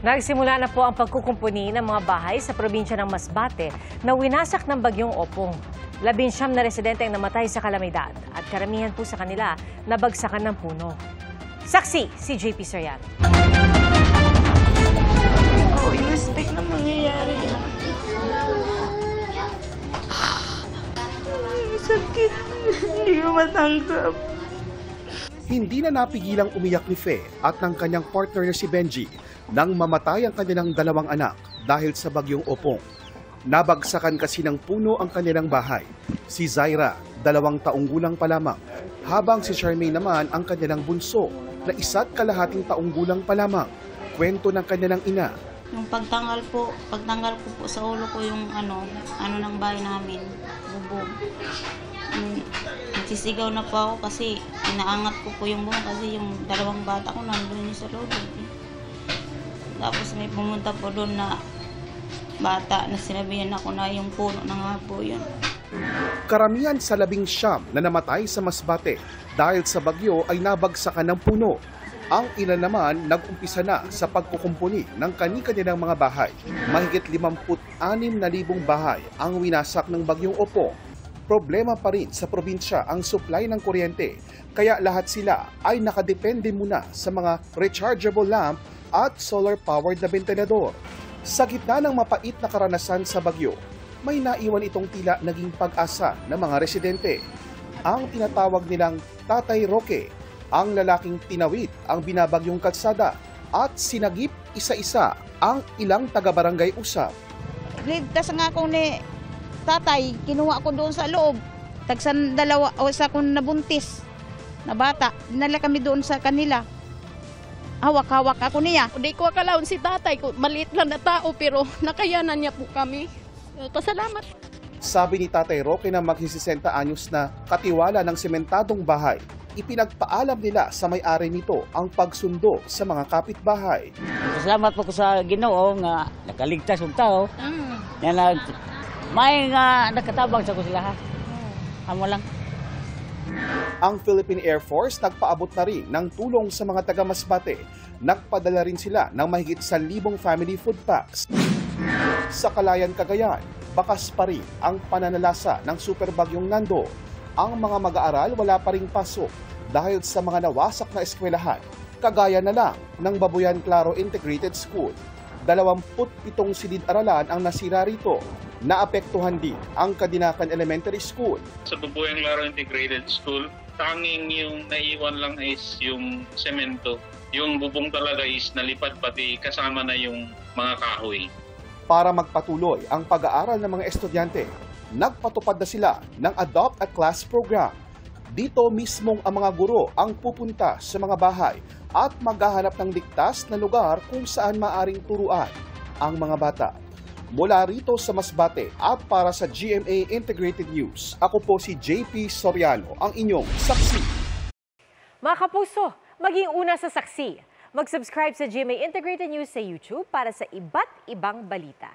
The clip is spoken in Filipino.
Nagsimula na po ang pagkukumpuni ng mga bahay sa probinsya ng Masbate na winasak ng bagyong Opong. 19 na residente ang namatay sa kalamidad at karamihan po sa kanila nabagsakan ng puno. Saksi si JP Soriano. In-expect na mangyayari yan. Sakit. Hindi ko matanggap. Hindi na napigilang umiyak ni Fe at ng kanyang partner na si Benji nang mamatay ang kanilang dalawang anak dahil sa bagyong Opong. Nabagsakan kasi ng puno ang kanilang bahay. Si Zaira, 2 taong gulang pa lamang, habang si Charmaine naman ang kanilang bunso na 1.5 taong gulang pa lamang. Kwento ng kanilang ina. Yung pagtanggal ko po sa ulo ko yung ano ng bahay namin, bubong. Nagsisigaw na po ako kasi inaangat ko po yung buhok kasi yung 2 bata ko nandun sa loob. Tapos may pumunta po doon na bata na sinabihan ako na yung puno na nga po yun. Karamihan sa 19 na namatay sa Masbate dahil sa bagyo ay nabagsakan ng puno. Ang ilan naman nag-umpisa na sa pagkukumpuni ng kani-kanilang mga bahay. Mahigit 56,000 bahay ang winasak ng bagyong Opong. Problema pa rin sa probinsya ang supply ng kuryente, kaya lahat sila ay nakadepende muna sa mga rechargeable lamp at solar-powered na ventilador. Sa gitna ng mapait na karanasan sa bagyo, may naiwan itong tila naging pag-asa ng mga residente. Ang tinatawag nilang Tatay Roque, ang lalaking tinawid ang binabagyong kalsada at sinagip isa-isa ang ilang taga-barangay usap. Ligtas nga ako ni tatay, kinuha ko doon sa loob. Tagsan 2 o isa kong nabuntis na bata. Dinala kami doon sa kanila. Hawak-hawak ako niya. Hindi ko akalaon si tatay ko. Maliit lang na tao pero nakayanan niya po kami. Pasalamat. Sabi ni Tatay Roque na mag-60 anyos na katiwala ng sementadong bahay, ipinagpaalam nila sa may-ari nito ang pagsundo sa mga kapitbahay. Salamat po ko sa Ginoo nga nakaligtas ang tao. Yan may nga nakatabang sa ko sila ha. Amo lang. Ang Philippine Air Force nagpaabot na rin ng tulong sa mga taga-Masbate. Nagpadala rin sila ng mahigit 1,000 family food packs. Sa Calayan, Cagayan, bakas pa rin ang pananalasa ng superbagyong Nando. Ang mga mag-aaral wala pa ring pasok dahil sa mga nawasak na eskwelahan, kagaya na lang ng Babuyan Claro Integrated School. 27 silid-aralan ang nasira rito. Naapektuhan din ang Kadinakan Elementary School. Sa Babuyan Claro Integrated School, tanging yung naiwan lang is yung semento. Yung bubong talaga is nalipad pati kasama na yung mga kahoy. Para magpatuloy ang pag-aaral ng mga estudyante, nagpatupad na sila ng Adopt a Class program. Dito mismong ang mga guro ang pupunta sa mga bahay at maghahanap ng ligtas na lugar kung saan maaring turuan ang mga bata. Mula rito sa Masbate at para sa GMA Integrated News, ako po si JP Soriano, ang inyong saksi. Mga kapuso, maging una sa saksi. Mag-subscribe sa GMA Integrated News sa YouTube para sa iba't ibang balita.